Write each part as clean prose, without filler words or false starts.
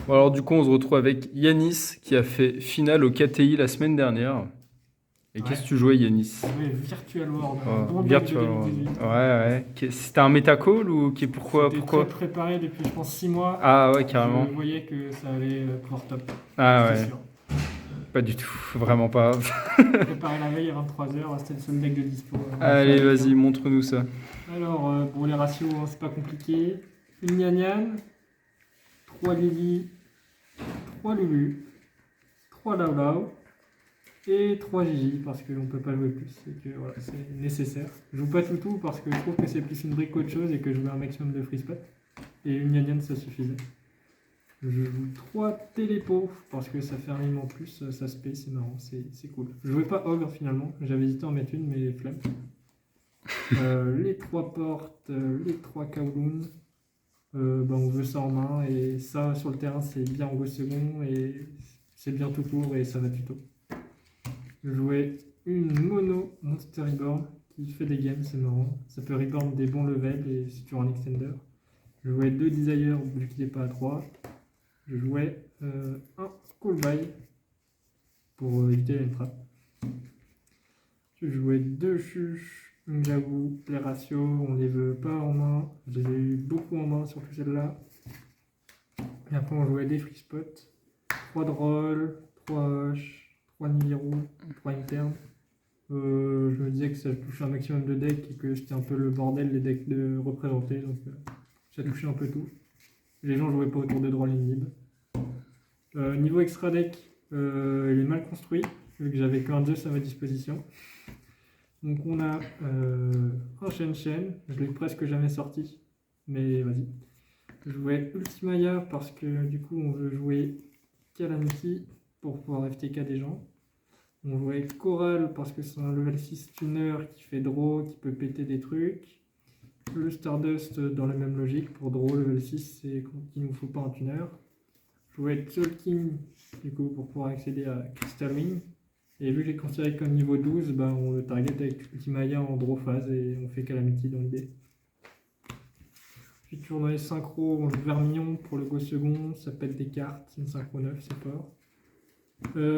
Bon, alors du coup, on se retrouve avec Yanis qui a fait finale au KTI la semaine dernière. Et qu'est-ce que tu jouais, Yanis? Oui, Virtual World, un Oh, bon deck de Virtual World. 2018. Ouais, ouais. C'était un méta call ou pourquoi, C'était très pourquoi? préparé depuis, je pense, 6 mois. Ah ouais, Je carrément. voyais que ça allait pouvoir top. Ah C'était ouais, sûr. pas du tout, vraiment pas. Préparé la veille à 23h, c'était le seul deck de dispo. On a fait Allez, avec, vas-y, hein. montre-nous ça. Alors, pour les ratios, hein, c'est pas compliqué. Une Nyan Nyan, 3 Lily, 3 Lulu, 3 Lao Lao et 3 Gigi parce qu'on peut pas jouer plus et que voilà, c'est nécessaire. Je joue pas tout parce que je trouve que c'est plus une brique qu'autre chose et que je veux un maximum de free spot. Et une Nyan Nyan, ça suffisait. Je joue 3 télépos parce que ça fait un mime en plus, ça se paye, c'est marrant, c'est cool. Je jouais pas Ogre finalement, j'avais hésité à en mettre une, mais flemme. Les 3 portes, les 3 Kowloon, on veut ça en main et ça sur le terrain c'est bien en go second et c'est bien tout court et ça va tuto. Je jouais une mono Monster Reborn qui fait des games, c'est marrant. Ça peut reborn des bons levels et c'est toujours un extender. Je jouais 2 Desire vu qu'il n'est pas à 3. Je jouais un Call By pour éviter une trap. Je jouais 2 Chuches, j'avoue, les ratios, on les veut pas en main. Je les ai eu beaucoup en main, surtout celle-là. Et après, on jouait des free spots. 3 Droll, 3 Hoche, 3 Nibiru, 3 Interne. Je me disais que ça touchait un maximum de decks et que c'était un peu le bordel les decks de représenter, donc ça touchait un peu tout. Les gens jouaient pas autour de Droll et Nib. Niveau extra deck, il est mal construit, vu que j'avais qu'un Zeus à ma disposition. Donc on a un Shen, je l'ai presque jamais sorti, mais vas-y. Je jouais Ultimaya parce que du coup on veut jouer Calamity pour pouvoir FTK des gens. On jouait Coral parce que c'est un level 6 tuner qui fait draw, qui peut péter des trucs. Le Stardust dans la même logique, pour draw level 6 c'est qu'il ne nous faut pas un tuner. Je jouais Tolkien du coup pour pouvoir accéder à Crystal Wing. Et vu que j'ai considéré comme niveau 12, on le target avec Ultimaya en draw phase et on fait Calamity dans l'idée. Puis toujours dans les synchros, on joue Vermillon pour le go second, ça pète des cartes, c'est une synchro 9, c'est fort.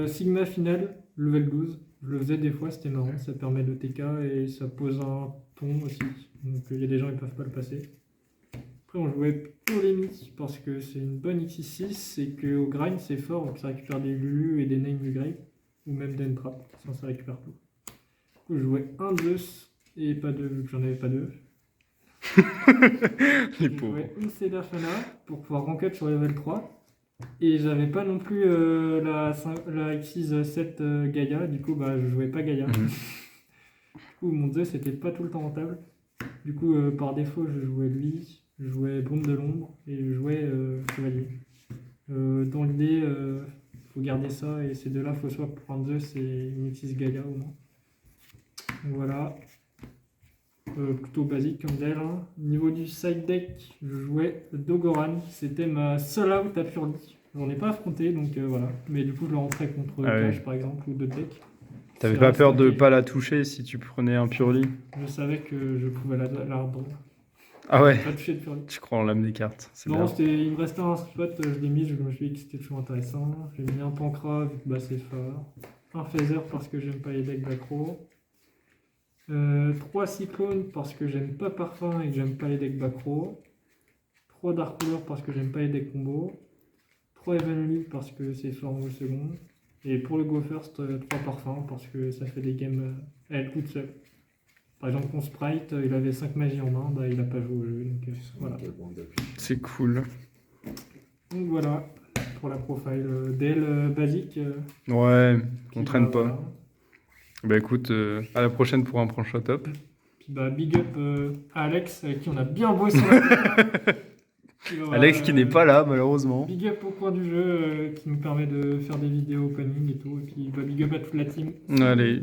Sigma final, level 12, je le faisais des fois, c'était marrant, ça permet de TK et ça pose un ton aussi, donc il y a des gens qui peuvent pas le passer. Après on jouait Polémique parce que c'est une bonne X6 et qu'au grind c'est fort, donc ça récupère des Lulu et des Name du grave, ou même d'Entrap, sinon ça récupère tout. Du coup je jouais un Zeus et pas deux, vu que j'en avais pas deux. Les Je pauvres. jouais une Cedar Fana pour pouvoir rank up sur level 3. Et j'avais pas non plus la X6 7 Gaïa, du coup je jouais pas Gaïa. Mhm. Du coup mon Zeus c'était pas tout le temps rentable. Du coup par défaut je jouais lui, je jouais Bombe de l'ombre et je jouais Chevalier. Dans l'idée, faut garder ça et ces deux-là, faut soit prendre Zeus et une X6 Gaïa au moins. Donc voilà. Plutôt basique comme d'elle. Hein. Niveau du side deck, je jouais Dogoran. C'était ma seule out à Purdy. J'en ai pas affronté, donc voilà. Mais du coup, je le rentrais contre Clash par exemple ou d'autres decks. T'avais pas peur de pas la toucher si tu prenais un Purely? Je savais que je pouvais la hard. Ah ouais, Pas toucher de Purdy. tu crois en l'âme des cartes, c'est Non, bien. il me restait un spot, je l'ai mis, je me suis dit que c'était toujours intéressant. J'ai mis un Pancra vu que c'est fort. Un Phaser parce que j'aime pas les decks d'accro. 3 cyclones parce que j'aime pas parfum et que j'aime pas les decks backrow. 3 dark color parce que j'aime pas les decks combo. 3 Evanly parce que c'est fort en second. Et pour le go first, 3 parfums parce que ça fait des games à elle toute seule. Par exemple, con Sprite, il avait 5 magies en main, il a pas joué au jeu. Donc voilà. C'est cool. Donc voilà pour la profile DL basique. Ouais, on Puis, traîne pas. voilà. Bah écoute, à la prochaine pour un prochain top. Puis big up à Alex avec qui on a bien bossé. Puis, Alex qui n'est pas là malheureusement. Big up au coin du jeu qui nous permet de faire des vidéos opening et tout. Et puis big up à toute la team. Allez.